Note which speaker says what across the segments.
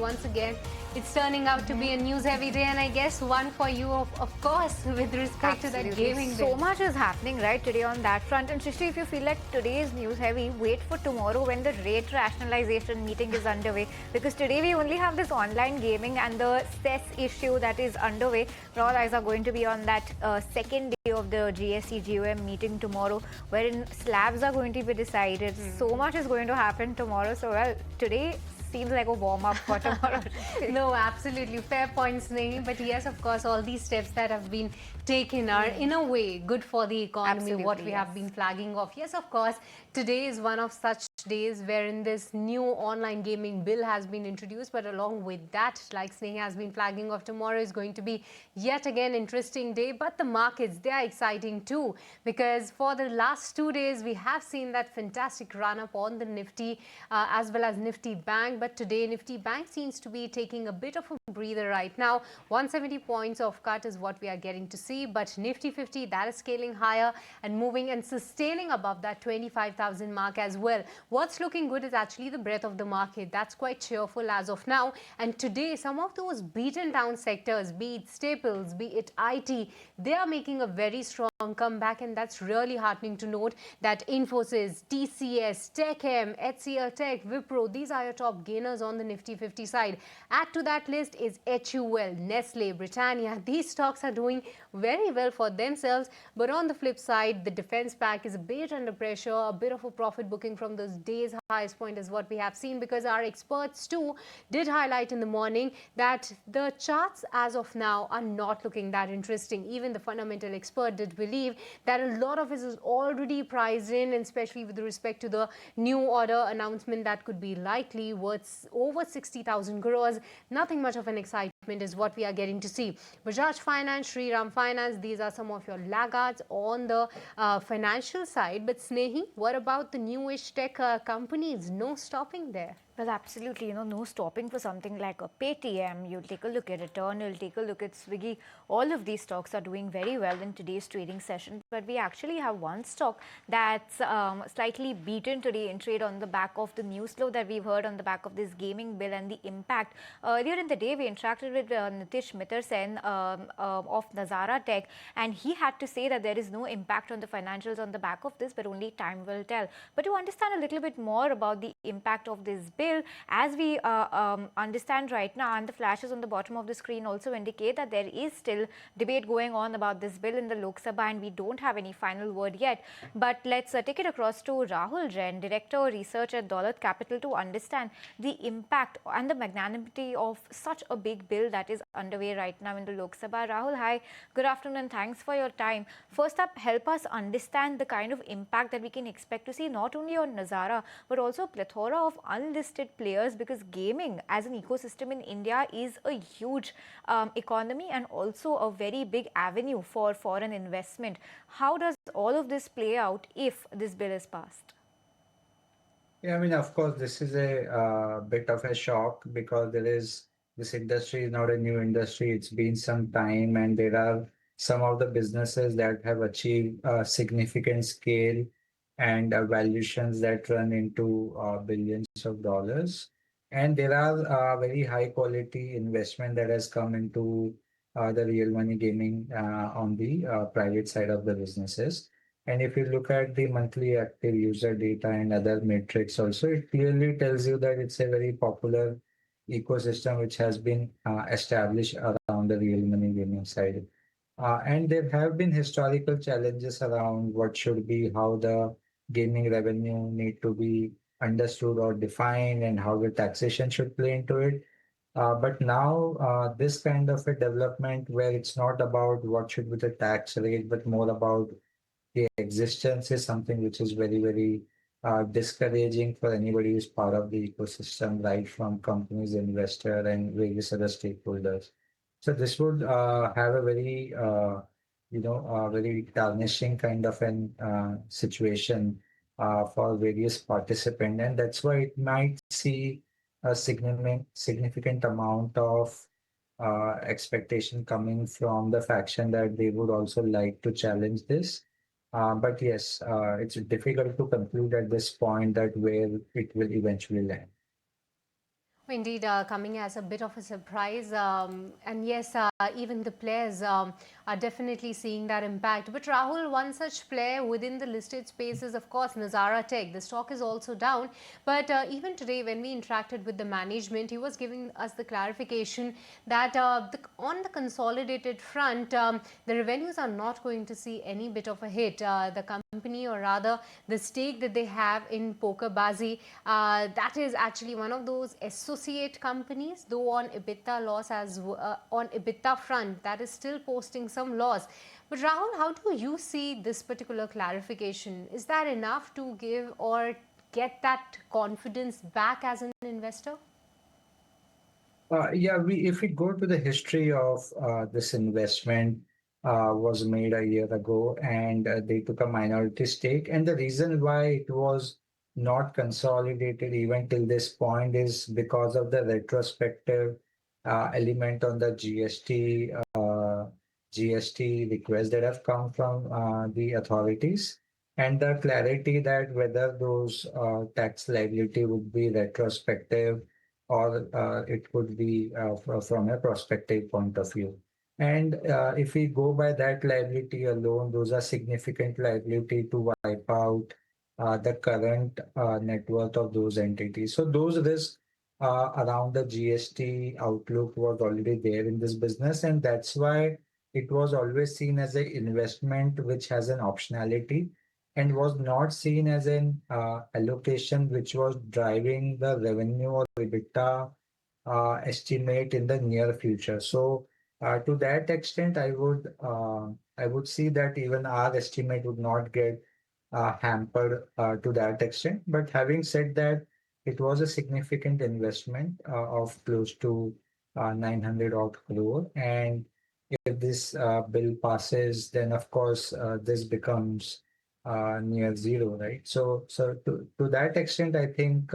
Speaker 1: once again. It's turning out to be a news-heavy day, and I guess one for you, of course, with respect to that gaming
Speaker 2: So
Speaker 1: bill.
Speaker 2: much is happening right today on that front. And Shrishti, if you feel like today is news heavy, wait for tomorrow when the rate rationalization meeting is underway. Because today we only have this online gaming and the cess issue that is underway. But all eyes are going to be on that second day of the GSC GOM meeting tomorrow, wherein slabs are going to be decided. So much is going to happen tomorrow. So, well, today seems like a warm-up for tomorrow.
Speaker 1: No, absolutely. Fair points, Snehi. But yes, of course, all these steps that have been taken are, in a way, good for the economy, what we have been flagging off. Yes, of course, today is one of such days wherein this new online gaming bill has been introduced. But along with that, like Snehi has been flagging off, tomorrow is going to be yet again interesting day. But the markets, they are exciting too, because for the last 2 days, we have seen that fantastic run-up on the Nifty as well as Nifty Bank. But today, Nifty Bank seems to be taking a bit of a breather right now. 170 points of cut is what we are getting to see. But Nifty 50, that is scaling higher and moving and sustaining above that 25,000 mark as well. What's looking good is actually the breadth of the market. That's quite cheerful as of now. And today, some of those beaten down sectors, be it staples, be it IT, they are making a very strong comeback, and that's really heartening to note that Infosys, TCS, TechM, HCL Tech, Wipro, these are your top gainers on the Nifty 50 side. Add to that list is HUL, Nestle, Britannia. These stocks are doing very well for themselves, but on the flip side, the defense pack is a bit under pressure. A bit of a profit booking from those days highest point is what we have seen, because our experts too did highlight in the morning that the charts as of now are not looking that interesting. Even the fundamental expert did believe that a lot of it is already priced in, and especially with respect to the new order announcement that could be likely worth over 60,000 crores. Nothing much of an excitement is what we are getting to see. Bajaj Finance, Shriram Finance, these are some of your laggards on the financial side. But Snehi, what about the newish tech companies? No stopping there.
Speaker 2: Well, absolutely, no stopping for something like a Paytm. You'll take a look at Eternal, take a look at Swiggy. All of these stocks are doing very well in today's trading session. But we actually have one stock that's slightly beaten today in trade on the back of the news flow that we've heard on the back of this gaming bill and the impact. Earlier in the day, we interacted with Nitish Mittersen of Nazara Tech, and he had to say that there is no impact on the financials on the back of this, but only time will tell. But to understand a little bit more about the impact of this bill, as we understand right now, and the flashes on the bottom of the screen also indicate that there is still debate going on about this bill in the Lok Sabha, and we don't have any final word yet. But let's take it across to Rahul Jain, Director of Research at Dolat Capital, to understand the impact and the magnanimity of such a big bill that is underway right now in the Lok Sabha. Rahul, hi, good afternoon, and thanks for your time. First up, help us understand the kind of impact that we can expect to see not only on Nazara, but also a plethora of unlisted players, because gaming as an ecosystem in India is a huge economy and also a very big avenue for foreign investment. How does all of this play out if this bill is passed?
Speaker 3: Yeah, I mean, of course, this is a bit of a shock because this industry is not a new industry. It's been some time, and there are some of the businesses that have achieved significant scale and valuations that run into billions of dollars. And there are very high quality investment that has come into the real money gaming on the private side of the businesses. And if you look at the monthly active user data and other metrics also, it clearly tells you that it's a very popular ecosystem which has been established around the real money gaming side. And there have been historical challenges around what should be, how the gaming revenue need to be understood or defined, and how the taxation should play into it. But now, this kind of a development where it's not about what should be the tax rate, but more about the existence is something which is very, very discouraging for anybody who's part of the ecosystem, right from companies, investor, and various other stakeholders. So this would have a very, very tarnishing kind of an situation for various participants, and that's why it might see a significant amount of expectation coming from the faction that they would also like to challenge this. But yes, it's difficult to conclude at this point that where it will eventually land.
Speaker 1: Indeed, coming as a bit of a surprise. And yes, even the players are definitely seeing that impact. But Rahul, one such player within the listed space is, of course, Nazara Tech. The stock is also down. But even today, when we interacted with the management, he was giving us the clarification that on the consolidated front, the revenues are not going to see any bit of a hit. The company, or rather the stake that they have in PokerBazi, that is actually one of those associate companies, though on EBITDA loss on EBITDA front, that is still posting some loss. But Rahul, how do you see this particular clarification? Is that enough to give or get that confidence back as an investor?
Speaker 3: Yeah, if we go to the history of this investment, was made a year ago, and they took a minority stake. And the reason why it was not consolidated even till this point is because of the retrospective element on the GST requests that have come from the authorities, and the clarity that whether those tax liability would be retrospective or it could be from a prospective point of view. And if we go by that liability alone, those are significant liability to wipe out the current net worth of those entities. So those risks around the GST outlook was already there in this business, and that's why it was always seen as an investment which has an optionality and was not seen as an allocation which was driving the revenue or EBITDA estimate in the near future. So to that extent, I would see that even our estimate would not get hampered to that extent. But having said that, it was a significant investment of close to 900 odd crore, and if this bill passes, then of course this becomes near zero, right? So to that extent, I think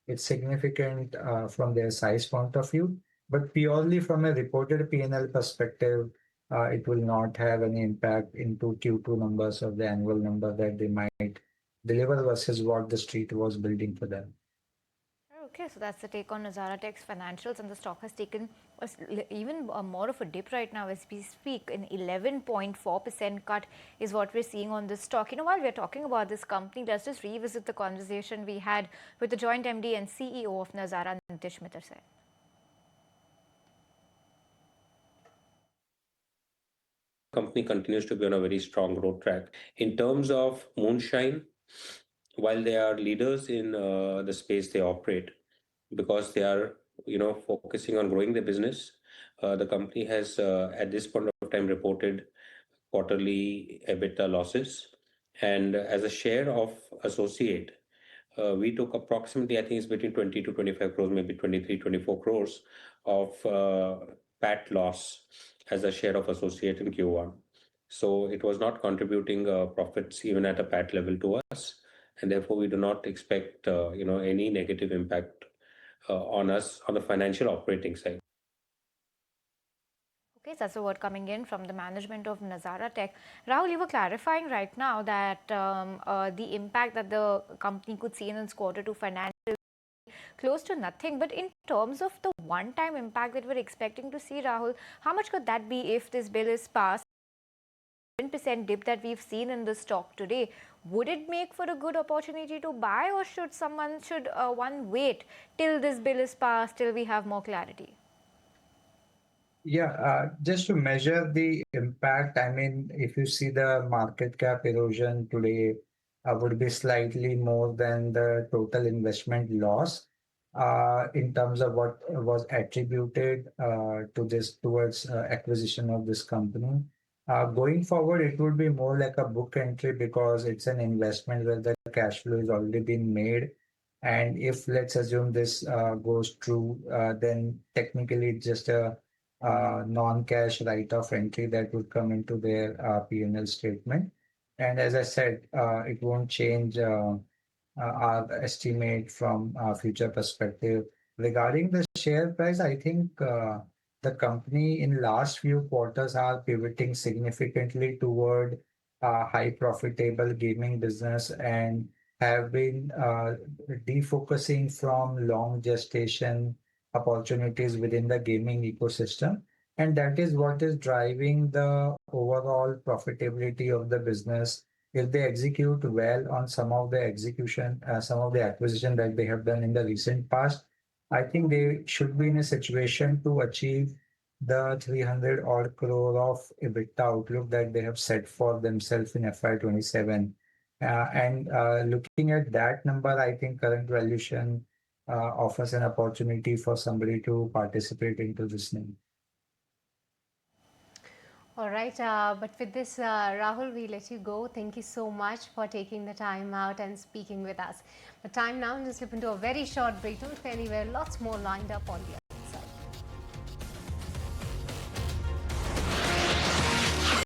Speaker 3: it's significant from their size point of view, but purely from a reported P&L perspective, it will not have any impact into Q2 numbers or the annual number that they might deliver versus what the street was building for them.
Speaker 2: Okay, so that's the take on Nazara Tech's financials, and the stock has taken even more of a dip right now as we speak. An 11.4% cut is what we're seeing on this stock. You know, while we're talking about this company, let's just revisit the conversation we had with the joint MD and CEO of Nazara, Nitish Mittal.
Speaker 4: Company continues to be on a very strong growth track. In terms of moonshine, while they are leaders in the space they operate, because they are focusing on growing the business, the company has at this point of time reported quarterly EBITDA losses, and as a share of associate, we took approximately, I think it's between 20 to 25 crores, maybe 23, 24 crores of PAT loss as a share of associate in Q1. So it was not contributing profits even at a PAT level to us, and therefore we do not expect any negative impact on us on the financial operating side.
Speaker 2: Okay, so that's a word coming in from the management of Nazara Tech. Rahul, you were clarifying right now that the impact that the company could see in its quarter two financial close to nothing. But in terms of the one-time impact that we're expecting to see, Rahul, how much could that be if this bill is passed? 7% dip that we've seen in the stock today, would it make for a good opportunity to buy, or should one wait till this bill is passed, till we have more clarity?
Speaker 3: Yeah, just to measure the impact, I mean, if you see the market cap erosion today would be slightly more than the total investment loss in terms of what was attributed to this towards acquisition of this company. Going forward, it would be more like a book entry because it's an investment where the cash flow is already been made. And if let's assume this goes through, then technically it's just a non-cash write-off entry that would come into their P&L statement. And as I said, it won't change our estimate from a future perspective. Regarding the share price, I think the company in last few quarters are pivoting significantly toward high profitable gaming business, and have been defocusing from long gestation opportunities within the gaming ecosystem. And that is what is driving the overall profitability of the business. If they execute well on some of the execution, some of the acquisition that they have done in the recent past, I think they should be in a situation to achieve the 300 odd crore of EBITDA outlook that they have set for themselves in FY27. And looking at that number, I think current valuation offers an opportunity for somebody to participate into this name.
Speaker 1: All right, but with this, Rahul, we let you go. Thank you so much for taking the time out and speaking with us. But time now to slip into a very short break. Don't go anywhere. Lots more lined up on the